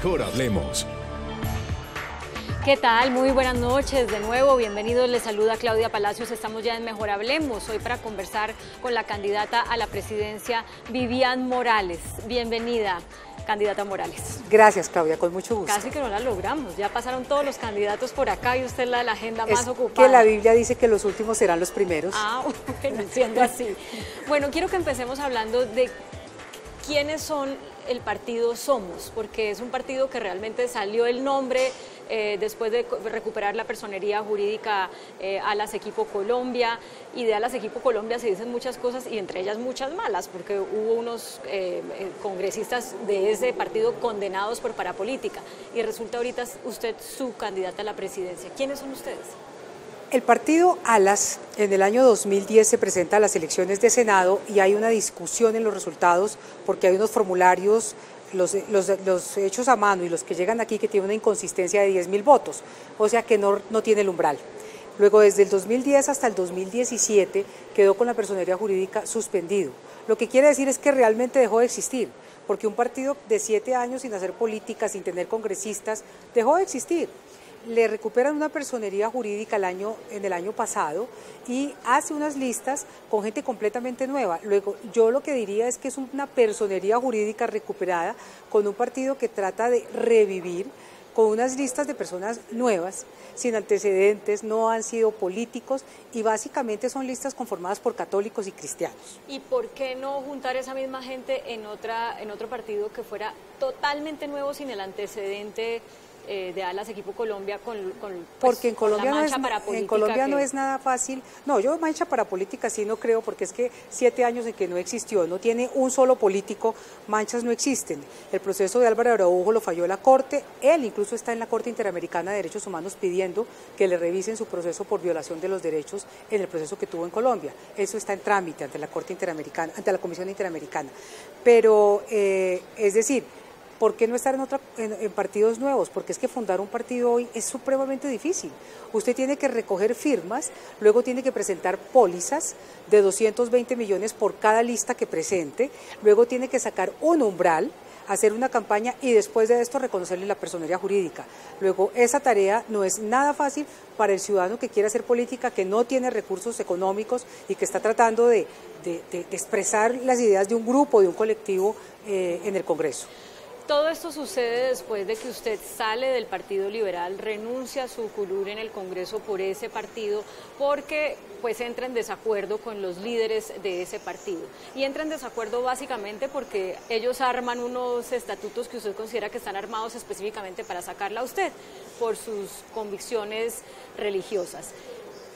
Mejor Hablemos. ¿Qué tal? Muy buenas noches de nuevo, bienvenidos, les saluda Claudia Palacios, estamos ya en Mejor Hablemos, hoy para conversar con la candidata a la presidencia, Vivian Morales. Bienvenida, candidata Morales. Gracias, Claudia, con mucho gusto. Casi que no la logramos, ya pasaron todos los candidatos por acá y usted es la de la agenda más ocupada. Que la Biblia dice que los últimos serán los primeros. Ah, bueno, siendo así. Bueno, quiero que empecemos hablando de quiénes son el partido Somos, porque es un partido que realmente salió el nombre después de recuperar la personería jurídica Alas Equipo Colombia, y de Alas Equipo Colombia se dicen muchas cosas y entre ellas muchas malas, porque hubo unos congresistas de ese partido condenados por parapolítica y resulta ahorita usted su candidata a la presidencia. ¿Quiénes son ustedes? El partido Alas en el año 2010 se presenta a las elecciones de Senado y hay una discusión en los resultados porque hay unos formularios, los hechos a mano y los que llegan aquí que tienen una inconsistencia de 10.000 votos, o sea que no tiene el umbral. Luego desde el 2010 hasta el 2017 quedó con la personería jurídica suspendido, lo que quiere decir es que realmente dejó de existir, porque un partido de 7 años sin hacer política, sin tener congresistas, dejó de existir. Le recuperan una personería jurídica en el año pasado y hace unas listas con gente completamente nueva. Luego, yo lo que diría es que es una personería jurídica recuperada con un partido que trata de revivir, con unas listas de personas nuevas, sin antecedentes, no han sido políticos y básicamente son listas conformadas por católicos y cristianos. ¿Y por qué no juntar esa misma gente en otro partido que fuera totalmente nuevo, sin el antecedente de Alas Equipo Colombia porque en Colombia, con la mancha parapolítica? En Colombia no es nada fácil. No, yo mancha parapolítica sí no creo, porque es que 7 años en que no existió, no tiene un solo político, manchas no existen. El proceso de Álvaro Araujo lo falló la Corte, él incluso está en la Corte Interamericana de Derechos Humanos pidiendo que le revisen su proceso por violación de los derechos en el proceso que tuvo en Colombia. Eso está en trámite ante la Corte Interamericana, ante la Comisión Interamericana. Pero, es decir, ¿por qué no estar en partidos nuevos? Porque es que fundar un partido hoy es supremamente difícil. Usted tiene que recoger firmas, luego tiene que presentar pólizas de 220 millones por cada lista que presente, luego tiene que sacar un umbral, hacer una campaña y después de esto reconocerle la personería jurídica. Luego, esa tarea no es nada fácil para el ciudadano que quiere hacer política, que no tiene recursos económicos y que está tratando de expresar las ideas de un grupo, de un colectivo en el Congreso. Todo esto sucede después de que usted sale del Partido Liberal, renuncia a su curul en el Congreso por ese partido, porque pues entra en desacuerdo con los líderes de ese partido. Y entra en desacuerdo básicamente porque ellos arman unos estatutos que usted considera que están armados específicamente para sacarla a usted por sus convicciones religiosas.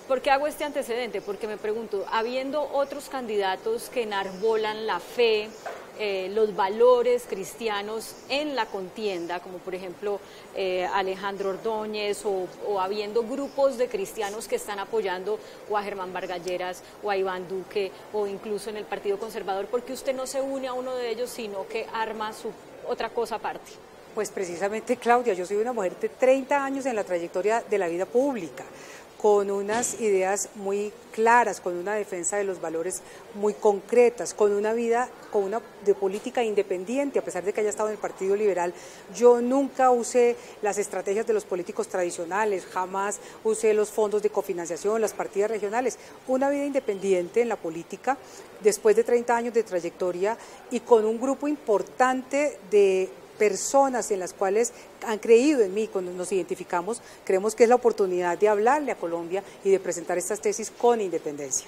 ¿Por qué hago este antecedente? Porque me pregunto, habiendo otros candidatos que enarbolan la fe, los valores cristianos en la contienda, como por ejemplo Alejandro Ordóñez, o habiendo grupos de cristianos que están apoyando o a Germán Vargas Lleras o a Iván Duque o incluso en el Partido Conservador, ¿por qué usted no se une a uno de ellos sino que arma su otra cosa aparte? Pues precisamente, Claudia, yo soy una mujer de 30 años en la trayectoria de la vida pública, con unas ideas muy claras, con una defensa de los valores muy concretas, con una vida de política independiente, a pesar de que haya estado en el Partido Liberal. Yo nunca usé las estrategias de los políticos tradicionales, jamás usé los fondos de cofinanciación, las partidas regionales. Una vida independiente en la política, después de 30 años de trayectoria y con un grupo importante de personas en las cuales han creído en mí, cuando nos identificamos, creemos que es la oportunidad de hablarle a Colombia y de presentar estas tesis con independencia.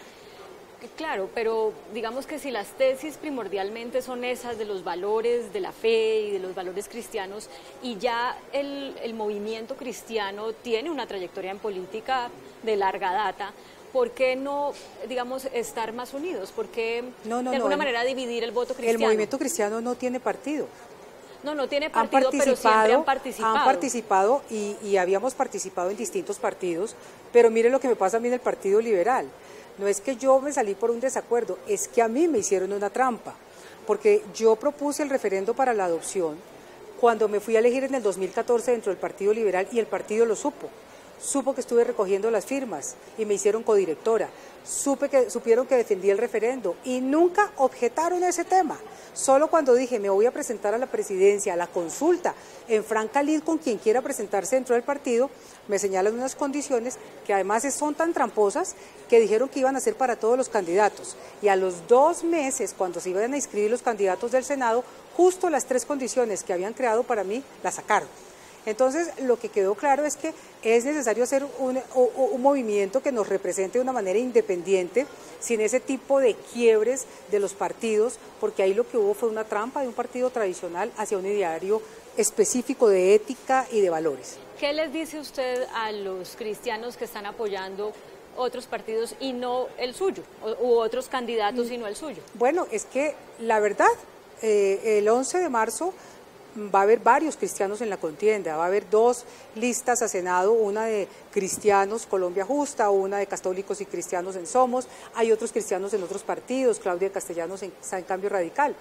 Claro, pero digamos que si las tesis primordialmente son esas de los valores de la fe y de los valores cristianos, y ya el movimiento cristiano tiene una trayectoria en política de larga data, ¿por qué no, digamos, estar más unidos? ¿Por qué de alguna manera dividir el voto cristiano? El movimiento cristiano no tiene partido. No tiene partido, pero siempre han participado. Han participado y habíamos participado en distintos partidos, pero mire lo que me pasa a mí en el Partido Liberal. No es que yo me salí por un desacuerdo, es que a mí me hicieron una trampa, porque yo propuse el referendo para la adopción cuando me fui a elegir en el 2014 dentro del Partido Liberal y el partido lo supo. supo que estuve recogiendo las firmas y me hicieron codirectora, supieron que defendí el referendo y nunca objetaron ese tema. Solo cuando dije me voy a presentar a la presidencia, a la consulta, en franca lid con quien quiera presentarse dentro del partido, me señalan unas condiciones que además son tan tramposas que dijeron que iban a ser para todos los candidatos. Y a los 2 meses, cuando se iban a inscribir los candidatos del Senado, justo las 3 condiciones que habían creado para mí las sacaron. Entonces, lo que quedó claro es que es necesario hacer un movimiento que nos represente de una manera independiente, sin ese tipo de quiebres de los partidos, porque ahí lo que hubo fue una trampa de un partido tradicional hacia un ideario específico de ética y de valores. ¿Qué les dice usted a los cristianos que están apoyando otros partidos y no el suyo, u otros candidatos y no el suyo? Bueno, es que la verdad, el 11 de marzo va a haber varios cristianos en la contienda, va a haber 2 listas a Senado, una de cristianos, Colombia Justa, una de católicos y cristianos en Somos, hay otros cristianos en otros partidos, Claudia Castellanos está en Cambio Radical,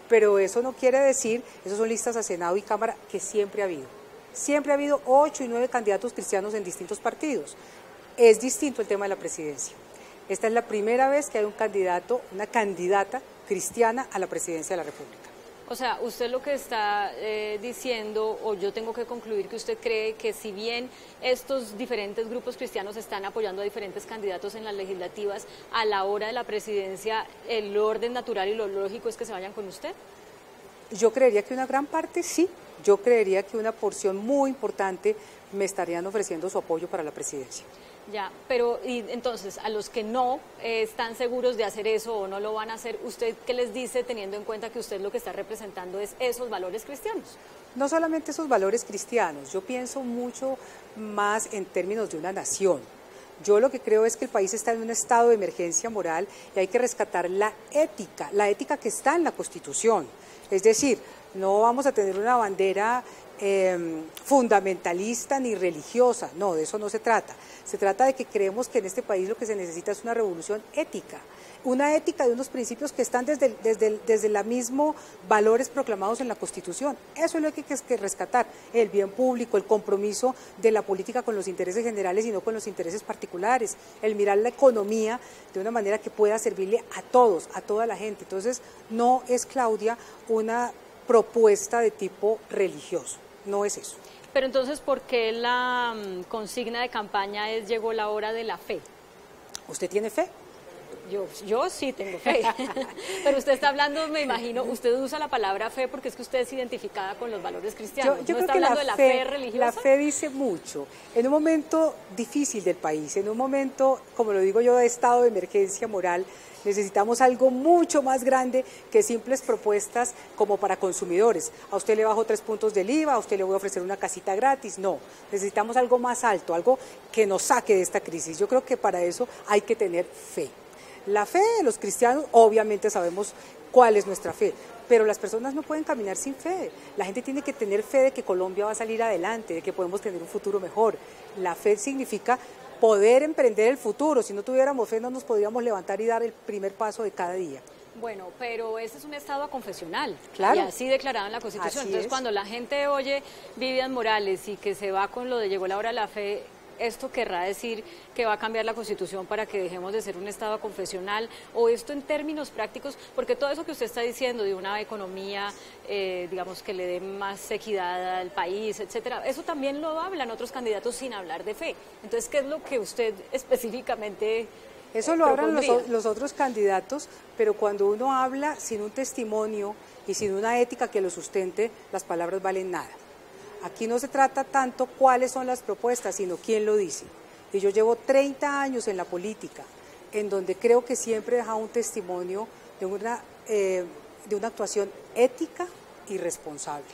pero eso no quiere decir, esas son listas a Senado y Cámara que siempre ha habido. Siempre ha habido 8 y 9 candidatos cristianos en distintos partidos. Es distinto el tema de la presidencia. Esta es la primera vez que hay un candidato, una candidata cristiana a la presidencia de la República. O sea, usted lo que está diciendo, o yo tengo que concluir que usted cree que si bien estos diferentes grupos cristianos están apoyando a diferentes candidatos en las legislativas, a la hora de la presidencia, el orden natural y lo lógico es que se vayan con usted. Yo creería que una gran parte sí, yo creería que una porción muy importante me estarían ofreciendo su apoyo para la presidencia. Ya, pero y entonces a los que no están seguros de hacer eso o no lo van a hacer, ¿usted qué les dice teniendo en cuenta que usted lo que está representando es esos valores cristianos? No solamente esos valores cristianos, yo pienso mucho más en términos de una nación. Yo lo que creo es que el país está en un estado de emergencia moral y hay que rescatar la ética que está en la Constitución. Es decir, no vamos a tener una bandera fundamentalista ni religiosa, no, de eso no se trata. Se trata de que creemos que en este país lo que se necesita es una revolución ética, una ética de unos principios que están desde los mismos valores proclamados en la Constitución. Eso es lo que hay que rescatar, el bien público, el compromiso de la política con los intereses generales y no con los intereses particulares, el mirar la economía de una manera que pueda servirle a todos, a toda la gente. Entonces, no es, Claudia, una propuesta de tipo religioso. No es eso. Pero entonces, ¿por qué la consigna de campaña es llegó la hora de la fe? ¿Usted tiene fe? Yo sí tengo fe, pero usted está hablando, me imagino, usted usa la palabra fe porque es que usted es identificada con los valores cristianos. Yo ¿No creo está que hablando de la fe religiosa? La fe dice mucho. En un momento difícil del país, en un momento, como lo digo yo, de estado de emergencia moral, necesitamos algo mucho más grande que simples propuestas como para consumidores. A usted le bajo 3 puntos del IVA, a usted le voy a ofrecer una casita gratis. No, necesitamos algo más alto, algo que nos saque de esta crisis. Yo creo que para eso hay que tener fe. La fe de los cristianos, obviamente sabemos cuál es nuestra fe, pero las personas no pueden caminar sin fe. La gente tiene que tener fe de que Colombia va a salir adelante, de que podemos tener un futuro mejor. La fe significa poder emprender el futuro. Si no tuviéramos fe no nos podríamos levantar y dar el primer paso de cada día. Bueno, pero ese es un estado confesional, claro. Y así declarado en la Constitución. Así Entonces, es. Cuando la gente oye Vivian Morales y que se va con lo de llegó la hora de la fe, ¿esto querrá decir que va a cambiar la Constitución para que dejemos de ser un estado confesional? ¿O esto en términos prácticos? Porque todo eso que usted está diciendo de una economía, digamos, que le dé más equidad al país, etcétera, eso también lo hablan otros candidatos sin hablar de fe. Entonces, ¿qué es lo que usted específicamente Eso lo hablan propondría? los otros candidatos, pero cuando uno habla sin un testimonio y sin una ética que lo sustente, las palabras valen nada. Aquí no se trata tanto cuáles son las propuestas, sino quién lo dice. Y yo llevo 30 años en la política, en donde creo que siempre he dejado un testimonio de una actuación ética y responsable.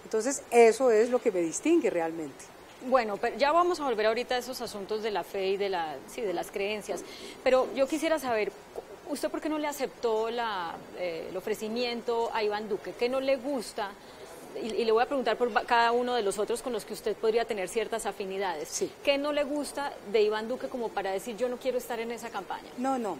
Entonces, eso es lo que me distingue realmente. Bueno, pero ya vamos a volver ahorita a esos asuntos de la fe y de las creencias, pero yo quisiera saber, ¿usted por qué no le aceptó el ofrecimiento a Iván Duque? ¿Qué no le gusta? Y le voy a preguntar por cada uno de los otros con los que usted podría tener ciertas afinidades. Sí. ¿Qué no le gusta de Iván Duque como para decir yo no quiero estar en esa campaña? No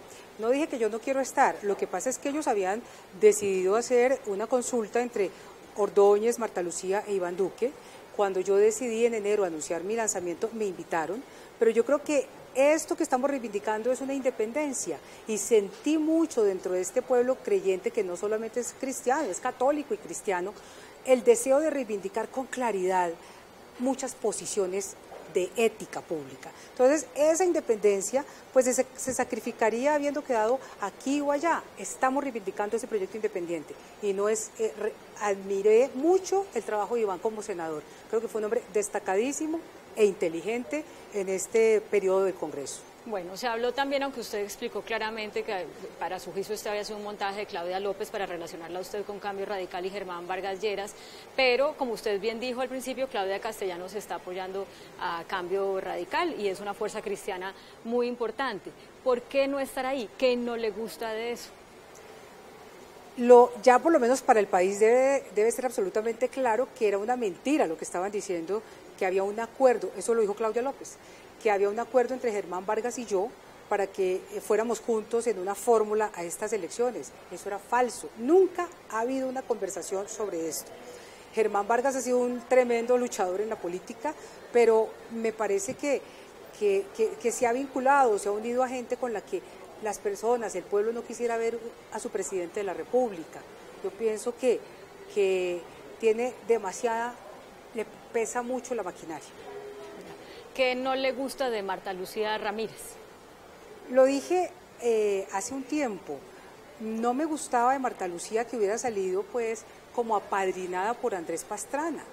dije que yo no quiero estar. Lo que pasa es que ellos habían decidido hacer una consulta entre Ordóñez, Marta Lucía e Iván Duque, Cuando yo decidí en enero anunciar mi lanzamiento, me invitaron, pero yo creo que esto que estamos reivindicando es una independencia y sentí mucho dentro de este pueblo creyente que no solamente es cristiano, es católico y cristiano, el deseo de reivindicar con claridad muchas posiciones de ética pública. Entonces, esa independencia pues se sacrificaría habiendo quedado aquí o allá. Estamos reivindicando ese proyecto independiente y no es, admiré mucho el trabajo de Iván como senador. Creo que fue un hombre destacadísimo e inteligente en este periodo del Congreso. Bueno, se habló también, aunque usted explicó claramente que para su juicio este había sido un montaje de Claudia López para relacionarla a usted con Cambio Radical y Germán Vargas Lleras, pero como usted bien dijo al principio, Claudia Castellanos está apoyando a Cambio Radical y es una fuerza cristiana muy importante. ¿Por qué no estar ahí? ¿Qué no le gusta de eso? Ya por lo menos para el país debe ser absolutamente claro que era una mentira lo que estaban diciendo, que había un acuerdo, eso lo dijo Claudia López, que había un acuerdo entre Germán Vargas y yo para que fuéramos juntos en una fórmula a estas elecciones. Eso era falso, nunca ha habido una conversación sobre esto. Germán Vargas ha sido un tremendo luchador en la política, pero me parece que se ha vinculado, se ha unido a gente con la que las personas, el pueblo no quisiera ver a su presidente de la República. Yo pienso que tiene le pesa mucho la maquinaria. ¿Qué no le gusta de Marta Lucía Ramírez? Lo dije hace un tiempo, no me gustaba de Marta Lucía que hubiera salido pues como apadrinada por Andrés Pastrana.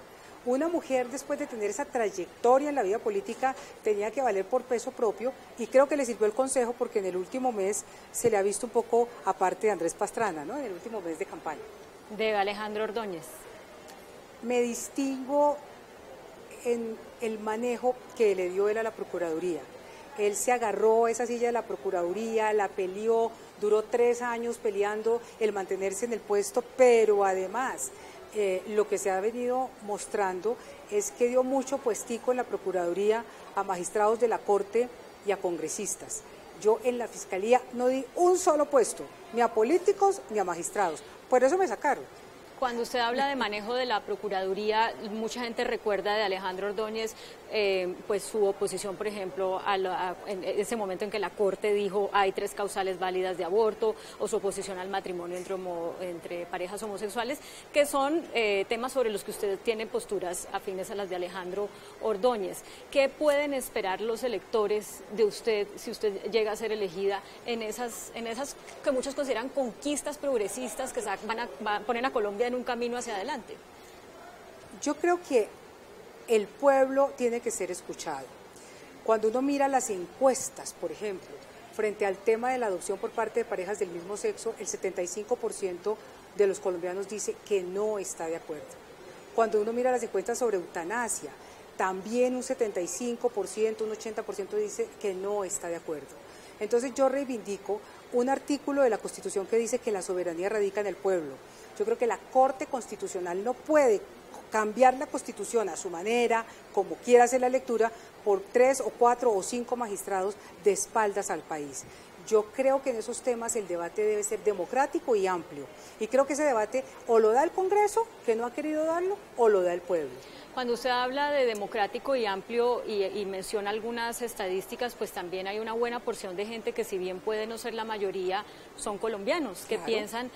Una mujer después de tener esa trayectoria en la vida política tenía que valer por peso propio y creo que le sirvió el consejo porque en el último mes se le ha visto un poco aparte de Andrés Pastrana, ¿no? En el último mes de campaña. De Alejandro Ordóñez. Me distingo en el manejo que le dio él a la Procuraduría. Él se agarró a esa silla de la Procuraduría, la peleó, duró 3 años peleando el mantenerse en el puesto, pero además lo que se ha venido mostrando es que dio mucho puestico en la Procuraduría a magistrados de la Corte y a congresistas. Yo en la Fiscalía no di un solo puesto, ni a políticos ni a magistrados, por eso me sacaron. Cuando usted habla de manejo de la Procuraduría, mucha gente recuerda de Alejandro Ordóñez pues su oposición, por ejemplo, en ese momento en que la Corte dijo hay 3 causales válidas de aborto, o su oposición al matrimonio entre parejas homosexuales, que son temas sobre los que usted tiene posturas afines a las de Alejandro Ordóñez. ¿Qué pueden esperar los electores de usted si usted llega a ser elegida en esas que muchos consideran conquistas progresistas que ponen a Colombia en un camino hacia adelante? Yo creo que el pueblo tiene que ser escuchado. Cuando uno mira las encuestas, por ejemplo, frente al tema de la adopción por parte de parejas del mismo sexo, el 75% de los colombianos dice que no está de acuerdo. Cuando uno mira las encuestas sobre eutanasia, también un 75%, un 80% dice que no está de acuerdo. Entonces yo reivindico un artículo de la Constitución que dice que la soberanía radica en el pueblo. Yo creo que la Corte Constitucional no puede cambiar la Constitución a su manera, como quiera hacer la lectura, por 3 o 4 o 5 magistrados de espaldas al país. Yo creo que en esos temas el debate debe ser democrático y amplio. Y creo que ese debate o lo da el Congreso, que no ha querido darlo, o lo da el pueblo. Cuando usted habla de democrático y amplio y menciona algunas estadísticas, pues también hay una buena porción de gente que, si bien puede no ser la mayoría, son colombianos, que claro, piensan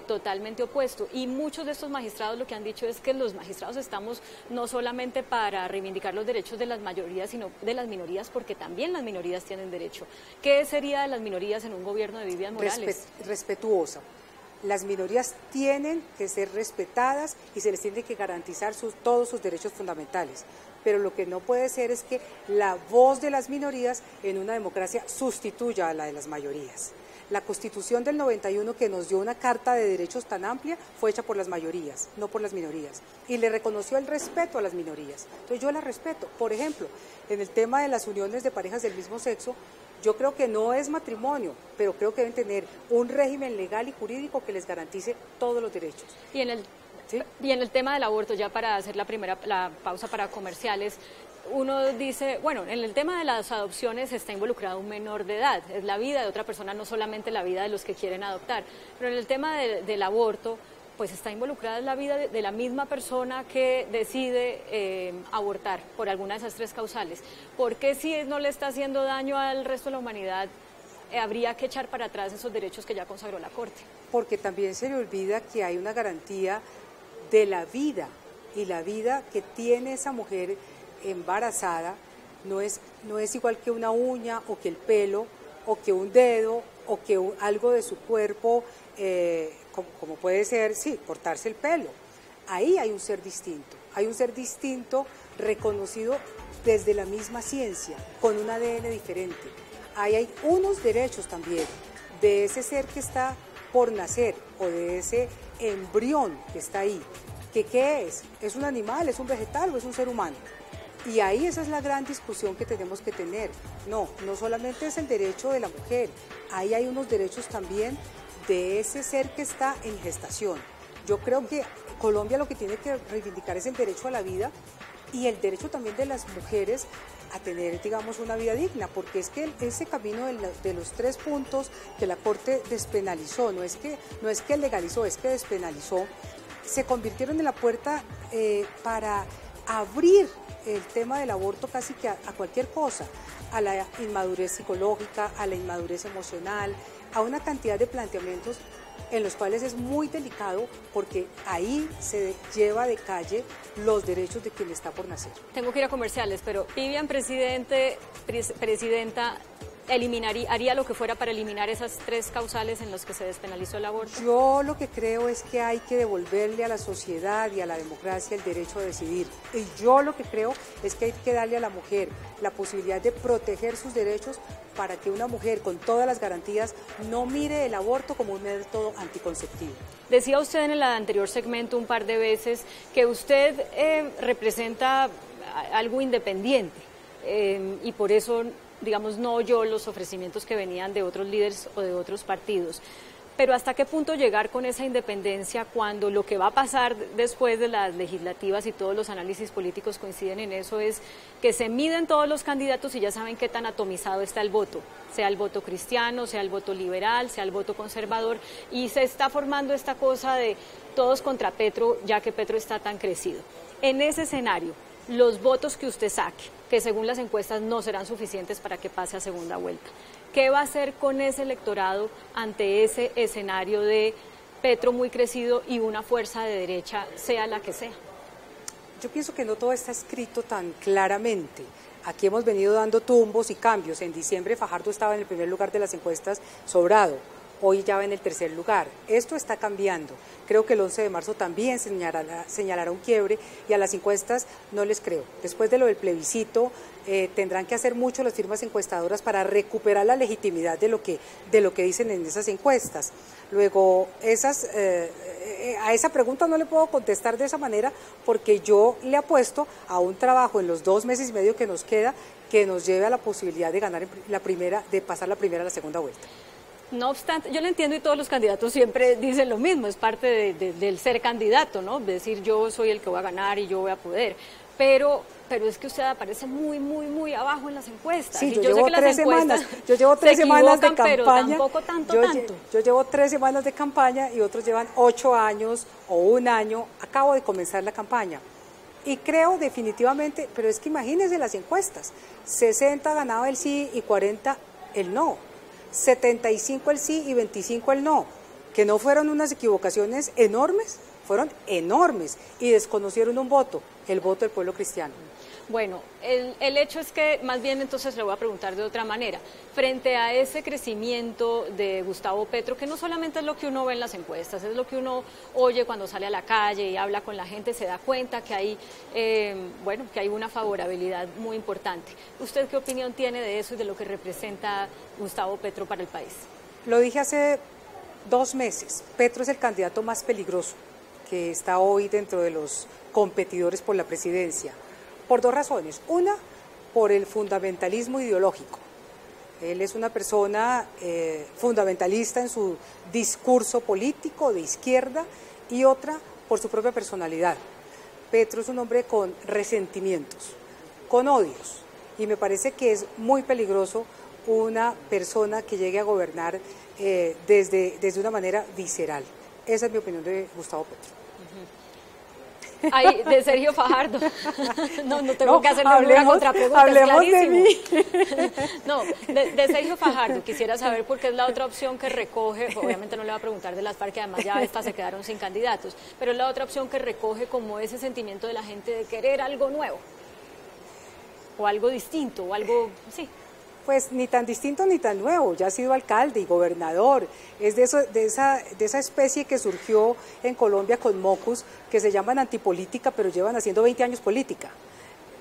totalmente opuesto. Y muchos de estos magistrados lo que han dicho es que los magistrados estamos no solamente para reivindicar los derechos de las mayorías, sino de las minorías, porque también las minorías tienen derecho. ¿Qué sería de las minorías en un gobierno de Vivian Morales? Respetuosa. Las minorías tienen que ser respetadas y se les tiene que garantizar todos sus derechos fundamentales. Pero lo que no puede ser es que la voz de las minorías en una democracia sustituya a la de las mayorías. La Constitución del 91, que nos dio una carta de derechos tan amplia, fue hecha por las mayorías, no por las minorías. Y le reconoció el respeto a las minorías. Entonces yo las respeto. Por ejemplo, en el tema de las uniones de parejas del mismo sexo, yo creo que no es matrimonio, pero creo que deben tener un régimen legal y jurídico que les garantice todos los derechos. Y en el tema del aborto, ya para hacer la pausa para comerciales, uno dice, bueno, en el tema de las adopciones está involucrado un menor de edad, es la vida de otra persona, no solamente la vida de los que quieren adoptar, pero en el tema del aborto, pues está involucrada en la vida de la misma persona que decide abortar por alguna de esas tres causales. ¿Por qué si no le está haciendo daño al resto de la humanidad habría que echar para atrás esos derechos que ya consagró la Corte? Porque también se le olvida que hay una garantía de la vida, y la vida que tiene esa mujer embarazada no es igual que una uña o que el pelo o que un dedo o que algo de su cuerpo, como puede ser, sí, cortarse el pelo. Ahí hay un ser distinto reconocido desde la misma ciencia, con un ADN diferente. Ahí hay unos derechos también de ese ser que está por nacer o de ese embrión que está ahí. ¿Qué es? ¿Es un animal, es un vegetal o es un ser humano? Y ahí esa es la gran discusión que tenemos que tener. No solamente es el derecho de la mujer, ahí hay unos derechos también de ese ser que está en gestación. Yo creo que Colombia lo que tiene que reivindicar es el derecho a la vida y el derecho también de las mujeres a tener, digamos, una vida digna, porque es que ese camino de los 3 puntos que la Corte despenalizó, no es que legalizó, es que despenalizó, se convirtieron en la puerta para abrir el tema del aborto casi que a cualquier cosa, a la inmadurez psicológica, a la inmadurez emocional, a una cantidad de planteamientos en los cuales es muy delicado porque ahí se lleva de calle los derechos de quien está por nacer. Tengo que ir a comerciales, pero Vivian, presidenta, haría lo que fuera para eliminar esas 3 causales en las que se despenalizó el aborto. Yo lo que creo es que hay que devolverle a la sociedad y a la democracia el derecho a decidir. Y yo lo que creo es que hay que darle a la mujer la posibilidad de proteger sus derechos para que una mujer con todas las garantías no mire el aborto como un método anticonceptivo. Decía usted en el anterior segmento un par de veces que usted representa algo independiente y por eso, digamos, no oyó los ofrecimientos que venían de otros líderes o de otros partidos. Pero ¿hasta qué punto llegar con esa independencia cuando lo que va a pasar después de las legislativas y todos los análisis políticos coinciden en eso es que se miden todos los candidatos y ya saben qué tan atomizado está el voto, sea el voto cristiano, sea el voto liberal, sea el voto conservador, y se está formando esta cosa de todos contra Petro, ya que Petro está tan crecido? En ese escenario, los votos que usted saque, que según las encuestas no serán suficientes para que pase a segunda vuelta, ¿qué va a hacer con ese electorado ante ese escenario de Petro muy crecido y una fuerza de derecha, sea la que sea? Yo pienso que no todo está escrito tan claramente. Aquí hemos venido dando tumbos y cambios. En diciembre Fajardo estaba en el primer lugar de las encuestas sobrado. Hoy ya va en el tercer lugar. Esto está cambiando. Creo que el 11 de marzo también señalará un quiebre y a las encuestas no les creo. Después de lo del plebiscito tendrán que hacer mucho las firmas encuestadoras para recuperar la legitimidad de lo que dicen en esas encuestas. Luego, a esa pregunta no le puedo contestar de esa manera porque yo le apuesto a un trabajo en los 2 meses y medio que nos queda que nos lleve a la posibilidad de ganar de pasar la primera a la segunda vuelta. No obstante, yo lo entiendo y todos los candidatos siempre dicen lo mismo, es parte del ser candidato, ¿no? De decir yo soy el que voy a ganar y yo voy a poder, pero es que usted aparece muy, muy, muy abajo en las encuestas. Sí, yo llevo 3 semanas, yo llevo 3 semanas de campaña, pero tampoco tanto. Yo llevo 3 semanas de campaña y otros llevan 8 años o 1 año, acabo de comenzar la campaña. Y creo definitivamente, pero es que imagínense las encuestas, 60 ganaba el sí y 40 el no. 75 el sí y 25 el no, que no fueron unas equivocaciones enormes, fueron enormes y desconocieron un voto, el voto del pueblo cristiano. Bueno, el hecho es que, más bien entonces le voy a preguntar de otra manera, frente a ese crecimiento de Gustavo Petro, que no solamente es lo que uno ve en las encuestas, es lo que uno oye cuando sale a la calle y habla con la gente, se da cuenta que hay, que hay una favorabilidad muy importante. ¿Usted qué opinión tiene de eso y de lo que representa Gustavo Petro para el país? Lo dije hace 2 meses, Petro es el candidato más peligroso que está hoy dentro de los competidores por la presidencia. Por 2 razones. Una, por el fundamentalismo ideológico. Él es una persona fundamentalista en su discurso político de izquierda y otra, por su propia personalidad. Petro es un hombre con resentimientos, con odios y me parece que es muy peligroso una persona que llegue a gobernar desde una manera visceral. Esa es mi opinión de Gustavo Petro. Ay, de Sergio Fajardo. No tengo que hacerle una contrapregunta. Hablemos de mí. No, de Sergio Fajardo quisiera saber por qué es la otra opción que recoge, obviamente no le va a preguntar de las FARC, que además ya estas se quedaron sin candidatos, pero es la otra opción que recoge como ese sentimiento de la gente de querer algo nuevo, o algo distinto, o algo, sí. Pues ni tan distinto ni tan nuevo, ya ha sido alcalde y gobernador, es de esa especie que surgió en Colombia con mocus, que se llaman antipolítica, pero llevan haciendo 20 años política.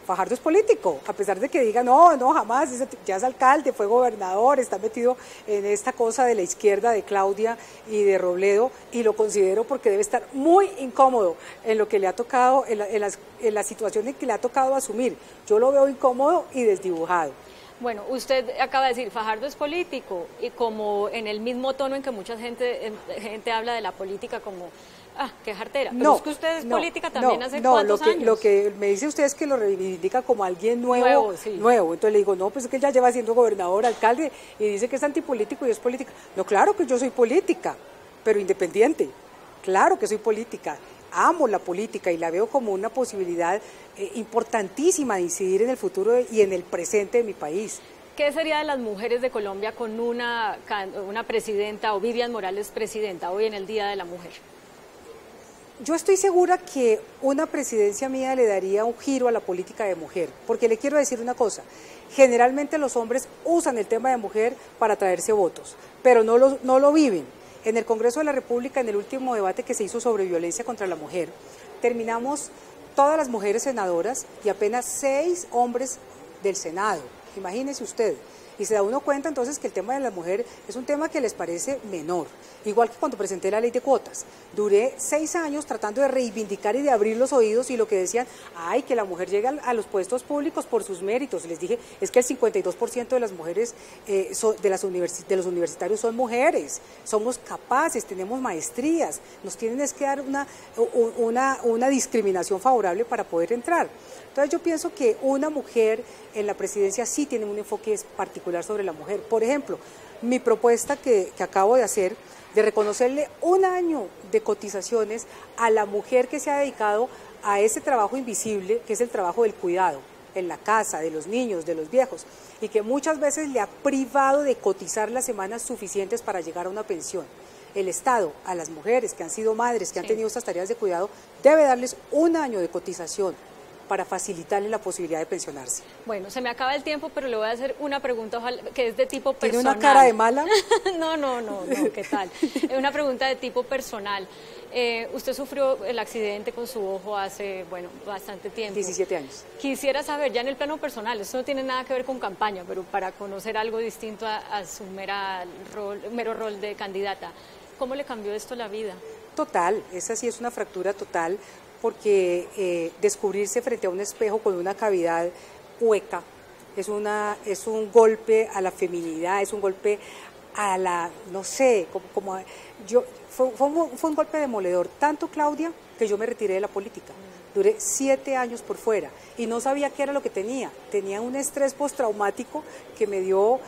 Fajardo es político, a pesar de que diga, no, jamás, ya es alcalde, fue gobernador, está metido en esta cosa de la izquierda de Claudia y de Robledo, y lo considero porque debe estar muy incómodo en lo que le ha tocado, en la situación en que le ha tocado asumir. Yo lo veo incómodo y desdibujado. Bueno, usted acaba de decir, Fajardo es político, y como en el mismo tono en que mucha gente habla de la política como, qué jartera. Pero es que usted es política también hace ¿cuántos años? Lo que me dice usted es que lo reivindica como alguien nuevo. Entonces le digo, no, pues es que él ya lleva siendo gobernador, alcalde, y dice que es antipolítico y es política. No, claro que yo soy política, pero independiente. Claro que soy política. Amo la política y la veo como una posibilidad importantísima de incidir en el futuro y en el presente de mi país. ¿Qué sería de las mujeres de Colombia con una presidenta o Vivian Morales presidenta hoy en el Día de la Mujer? Yo estoy segura que una presidencia mía le daría un giro a la política de mujer, porque le quiero decir una cosa, generalmente los hombres usan el tema de mujer para traerse votos, pero no lo viven. En el Congreso de la República, en el último debate que se hizo sobre violencia contra la mujer, terminamos todas las mujeres senadoras y apenas 6 hombres del Senado. Imagínese usted. Y se da uno cuenta entonces que el tema de la mujer es un tema que les parece menor. Igual que cuando presenté la ley de cuotas. Duré 6 años tratando de reivindicar y de abrir los oídos, y lo que decían, ay, que la mujer llega a los puestos públicos por sus méritos. Les dije, es que el 52% de las mujeres de los universitarios son mujeres. Somos capaces, tenemos maestrías. Nos tienen que dar una discriminación favorable para poder entrar. Entonces yo pienso que una mujer en la presidencia sí tiene un enfoque particular sobre la mujer. Por ejemplo, mi propuesta que acabo de hacer, de reconocerle 1 año de cotizaciones a la mujer que se ha dedicado a ese trabajo invisible, que es el trabajo del cuidado, en la casa, de los niños, de los viejos, y que muchas veces le ha privado de cotizar las semanas suficientes para llegar a una pensión. El Estado, a las mujeres que han sido madres, que han tenido estas tareas de cuidado, debe darles 1 año de cotización para facilitarle la posibilidad de pensionarse. Bueno, se me acaba el tiempo, pero le voy a hacer una pregunta que es de tipo personal. ¿Tiene una cara de mala? No, ¿qué tal? Es una pregunta de tipo personal. Usted sufrió el accidente con su ojo hace, bastante tiempo. 17 años. Quisiera saber, ya en el plano personal, esto no tiene nada que ver con campaña, pero para conocer algo distinto a su mero rol de candidata, ¿cómo le cambió esto la vida? Total, esa sí es una fractura total, porque descubrirse frente a un espejo con una cavidad hueca es un golpe a la feminidad, es un golpe a la, no sé, fue un golpe demoledor, tanto, Claudia, que yo me retiré de la política. Duré 7 años por fuera y no sabía qué era lo que tenía. Tenía un estrés postraumático que me dio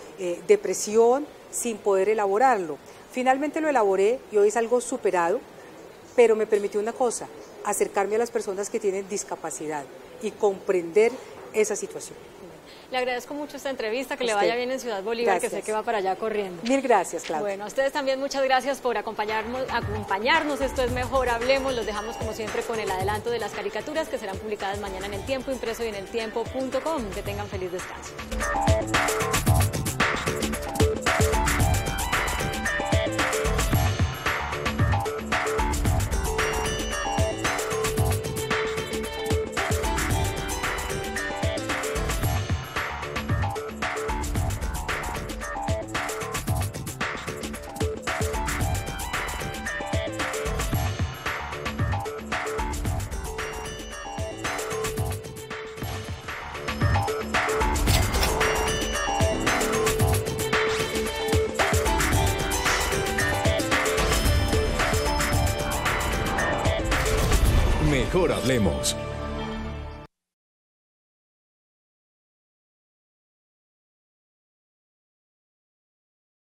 depresión sin poder elaborarlo. Finalmente lo elaboré y hoy es algo superado, pero me permitió una cosa, acercarme a las personas que tienen discapacidad y comprender esa situación. Le agradezco mucho esta entrevista, que le vaya bien en Ciudad Bolívar, gracias. Que sé que va para allá corriendo. Mil gracias, Claudia. Bueno, a ustedes también muchas gracias por acompañarnos. Esto es Mejor Hablemos. Los dejamos como siempre con el adelanto de las caricaturas que serán publicadas mañana en El Tiempo Impreso y en eltiempo.com. Que tengan feliz descanso. Mejor Hablemos.